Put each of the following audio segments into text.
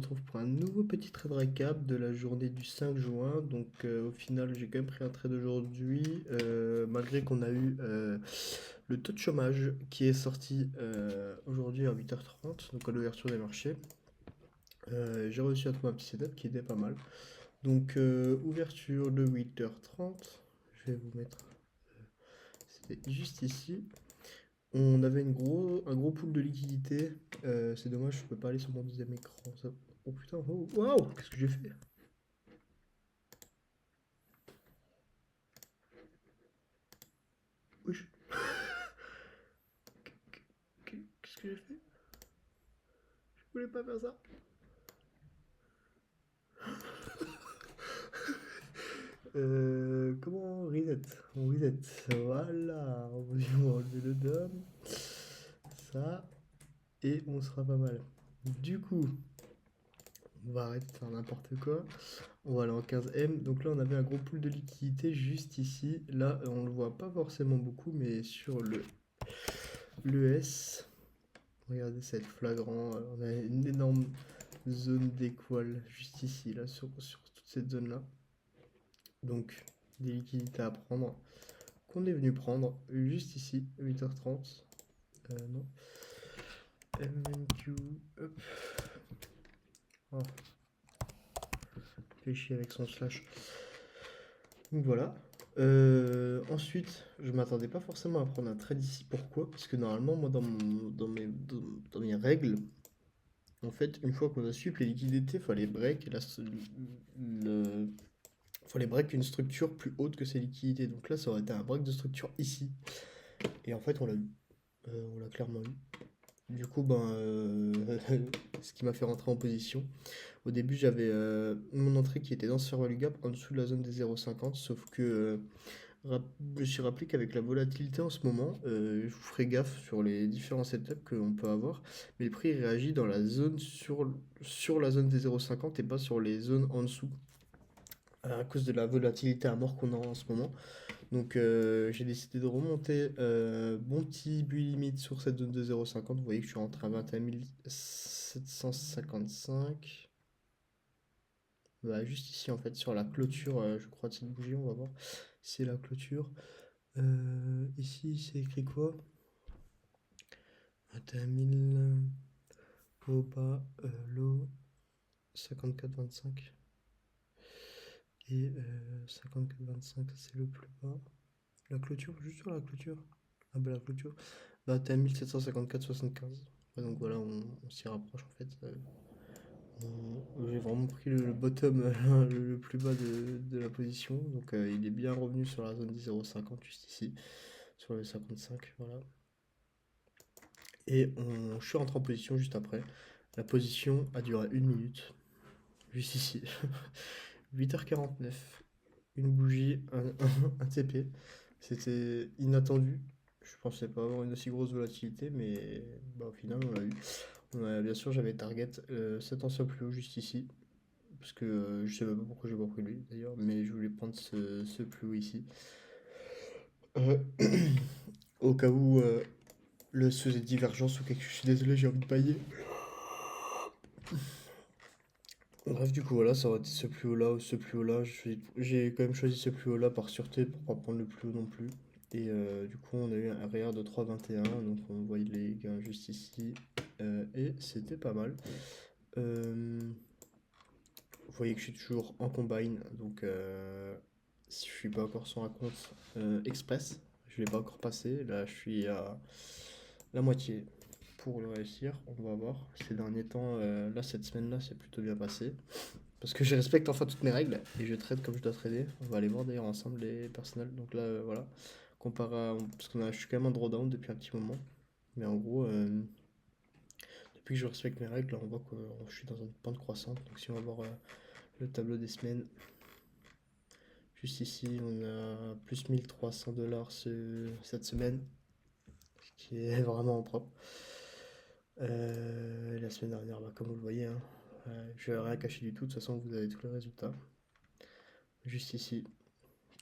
Retrouve pour un nouveau petit trade récap de la journée du 5 juin. Donc au final j'ai quand même pris un trade aujourd'hui, malgré qu'on a eu le taux de chômage qui est sorti aujourd'hui à 8h30, donc à l'ouverture des marchés. J'ai réussi à trouver un petit setup qui était pas mal. Donc ouverture de 8h30, je vais vous mettre, c'était juste ici. On avait un gros pool de liquidité. C'est dommage, je peux pas aller sur mon deuxième écran. Oh putain, oh, waouh, qu'est-ce que j'ai fait? Wesh. Qu'est-ce que j'ai fait? Je voulais pas faire ça. Comment on reset? On reset. Voilà. On va enlever le dom. Ça. Et on sera pas mal. Du coup, on va arrêter de faire n'importe quoi. On va aller en 15M. Donc là, on avait un gros pool de liquidité juste ici. Là, on le voit pas forcément beaucoup, mais sur le S, regardez, ça va être flagrant. On a une énorme zone d'équal juste ici, là, sur toute cette zone-là. Donc, des liquidités à prendre, qu'on est venu prendre juste ici, 8h30. Non. MNQ, hop. Oh, fait chier avec son slash. Donc voilà. Ensuite, je m'attendais pas forcément à prendre un trade ici. Pourquoi? Parce que normalement, moi, dans mes règles, en fait, une fois qu'on a sweep les liquidités, il fallait break le, fallait break une structure plus haute que ces liquidités. Donc là, ça aurait été un break de structure ici. Et en fait, on l'a eu. On l'a clairement eu. Du coup, ce qui m'a fait rentrer en position. Au début, j'avais mon entrée qui était dans ce fair value gap en dessous de la zone des 0,50. Sauf que je me suis rappelé qu'avec la volatilité en ce moment, je vous ferai gaffe sur les différents setups qu'on peut avoir. Mais le prix réagit dans la zone sur la zone des 0,50 et pas sur les zones en dessous. À cause de la volatilité à mort qu'on a en ce moment. Donc j'ai décidé de remonter mon petit but limite sur cette zone de 0,50. Vous voyez que je suis rentré à 21 755. Bah, juste ici en fait sur la clôture, je crois, de cette bougie, on va voir. C'est la clôture. Ici c'est écrit quoi? 21 000 au bas, low 54,25. Et 54,25 c'est le plus bas. La clôture, juste sur la clôture. Ah bah la clôture. Bah t'es à 1754,75. Ouais, donc voilà, on s'y rapproche en fait. J'ai vraiment pris le bottom le plus bas de la position. Donc il est bien revenu sur la zone des 0,50 juste ici. Sur le 55, voilà. Et je suis rentré en position juste après. La position a duré 1 minute. Juste ici. 8h49. Une bougie, un TP. C'était inattendu. Je pensais pas avoir une aussi grosse volatilité, mais bah, au final, on l'a eu. Bien sûr, j'avais target cet ancien plus haut juste ici. Parce que je sais même pas pourquoi j'ai pas pris lui d'ailleurs, mais je voulais prendre ce plus haut ici. Euh, Au cas où le se faisait divergence ou quelque chose. Je suis désolé, j'ai envie de pailler. Bref, du coup, voilà, ça aurait été ce plus haut là ou ce plus haut là. J'ai quand même choisi ce plus haut là par sûreté pour pas prendre le plus haut non plus. Et du coup, on a eu un RR de 3,21, donc on voit les gains juste ici. Et c'était pas mal. Vous voyez que je suis toujours en combine, donc je suis pas encore sur un compte express. Je l'ai pas encore passé. Là, je suis à la moitié pour le réussir. On va voir. Ces derniers temps, là, cette semaine-là, c'est plutôt bien passé. Parce que je respecte enfin toutes mes règles et je trade comme je dois trader. On va aller voir d'ailleurs ensemble les personnels. Donc là, voilà. Comparé à. Parce je suis quand même en drawdown depuis un petit moment. Mais en gros, depuis que je respecte mes règles, là, on voit que je suis dans une pente croissante. Donc si on va voir le tableau des semaines, juste ici, on a plus 1 300 $ cette semaine. Ce qui est vraiment propre. La semaine dernière, bah, comme vous le voyez, hein, je vais rien cacher du tout. De toute façon, vous avez tous les résultats. Juste ici,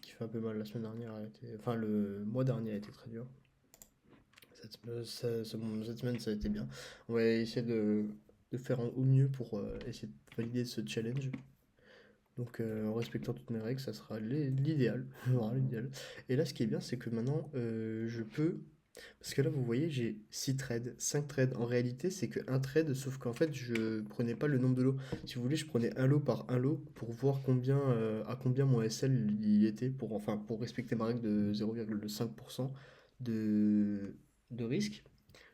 qui fait un peu mal. La semaine dernière a été, enfin le mois dernier a été très dur. Cette semaine, ça a été bien. On va essayer de de faire au mieux pour essayer de valider ce challenge. Donc en respectant toutes mes règles, ça sera l'idéal. Voilà, l'idéal. Et là, ce qui est bien, c'est que maintenant, je peux... Parce que là, vous voyez, j'ai 6 trades, 5 trades. En réalité, c'est que un trade, sauf qu'en fait, je prenais pas le nombre de lots. Si vous voulez, je prenais un lot par un lot pour voir combien, à combien mon SL y était, pour, enfin, pour respecter ma règle de 0,5% de, de risque.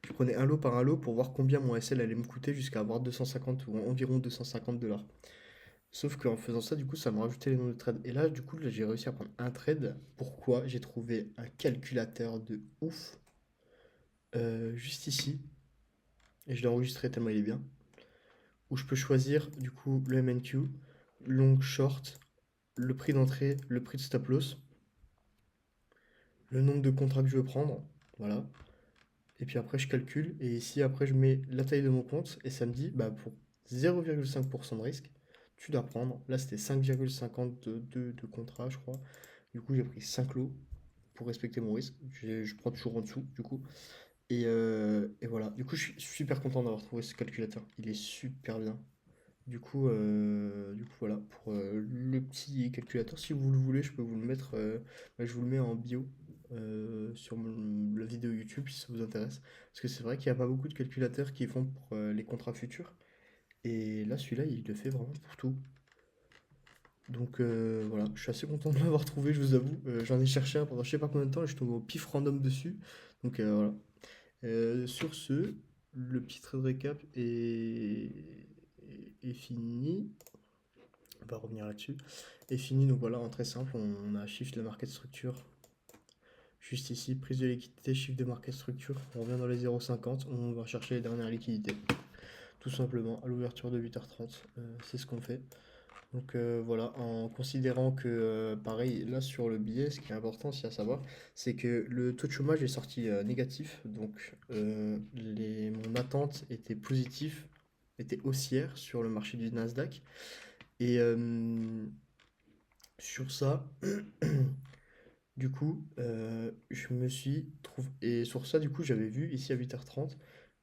Je prenais un lot par un lot pour voir combien mon SL allait me coûter jusqu'à avoir 250 ou environ 250 $. Sauf qu'en faisant ça, du coup, ça m'a rajouté les nombres de trades. Et là, du coup, là, j'ai réussi à prendre un trade. Pourquoi? J'ai trouvé un calculateur de ouf juste ici. Et je l'ai enregistré tellement il est bien. Où je peux choisir, du coup, le MNQ, long, short, le prix d'entrée, le prix de stop loss, le nombre de contrats que je veux prendre. Voilà. Et puis après, je calcule. Et ici, après, je mets la taille de mon compte. Et ça me dit, bah, pour 0,5% de risque, tu dois prendre. Là, c'était 5,52 de contrat, je crois. Du coup, j'ai pris 5 lots pour respecter mon risque. Je prends toujours en dessous, du coup. Et voilà. Du coup, je suis super content d'avoir trouvé ce calculateur. Il est super bien. Du coup voilà, pour le petit calculateur, si vous le voulez, je peux vous le mettre, bah, je vous le mets en bio sur la vidéo YouTube si ça vous intéresse. Parce que c'est vrai qu'il n'y a pas beaucoup de calculateurs qui font pour les contrats futurs. Et là, celui-là, il le fait vraiment pour tout. Donc voilà, je suis assez content de l'avoir trouvé, je vous avoue. J'en ai cherché un pendant je sais pas combien de temps et je tombe au pif random dessus. Donc voilà. Sur ce, le petit trait de récap est fini. On va revenir là-dessus. Est fini, donc voilà, en très simple, on a shift la market structure. Juste ici, prise de liquidité, shift de market structure. On revient dans les 0,50, on va chercher les dernières liquidités. Tout simplement, à l'ouverture de 8h30, c'est ce qu'on fait. Donc voilà, en considérant que, pareil, là sur le billet, ce qui est important aussi à savoir, c'est que le taux de chômage est sorti négatif. Donc mon attente était positive, était haussière sur le marché du Nasdaq. Et sur ça, du coup, je me suis trouvé... Et sur ça, du coup, j'avais vu ici à 8h30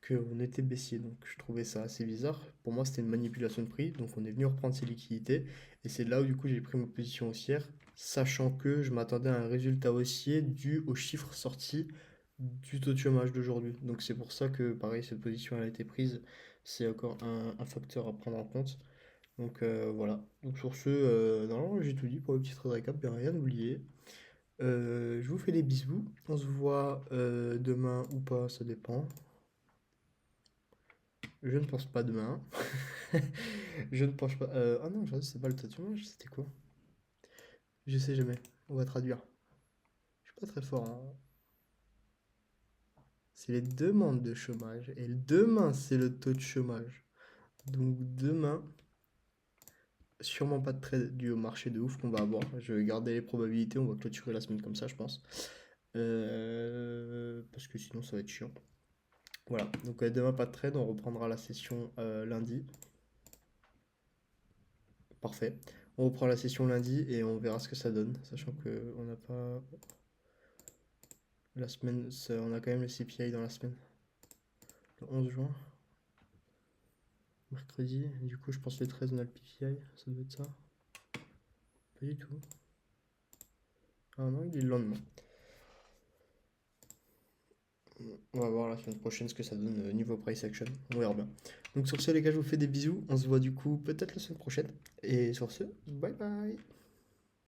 qu'on était baissier. Donc je trouvais ça assez bizarre. Pour moi, c'était une manipulation de prix. Donc on est venu reprendre ses liquidités. Et c'est là où du coup j'ai pris ma position haussière, sachant que je m'attendais à un résultat haussier dû aux chiffres sortis du taux de chômage d'aujourd'hui. Donc c'est pour ça que, pareil, cette position elle a été prise. C'est encore un facteur à prendre en compte. Donc voilà. Donc sur ce, normalement j'ai tout dit pour le petit trade récap, bien rien oublié. Je vous fais des bisous. On se voit demain ou pas, ça dépend. Je ne pense pas demain. Je ne pense pas. Ah non, aujourd'hui c'est pas le tatouage, c'était quoi? Je sais jamais. On va traduire. Je suis pas très fort, hein. C'est les demandes de chômage. Et demain, c'est le taux de chômage. Donc demain, sûrement pas de trade dû au marché de ouf qu'on va avoir. Je vais garder les probabilités. On va clôturer la semaine comme ça, je pense. Parce que sinon, ça va être chiant. Voilà, donc demain pas de trade, on reprendra la session lundi. Parfait. On reprend la session lundi et on verra ce que ça donne, sachant que on n'a pas la semaine, on a quand même le CPI dans la semaine. Le 11 juin, mercredi. Du coup, je pense que le 13 on a le PPI, ça doit être ça. Pas du tout. Ah non, il est le lendemain. On va voir la semaine prochaine ce que ça donne niveau price action. On verra bien. Donc sur ce les gars, je vous fais des bisous. On se voit du coup peut-être la semaine prochaine. Et sur ce, bye bye.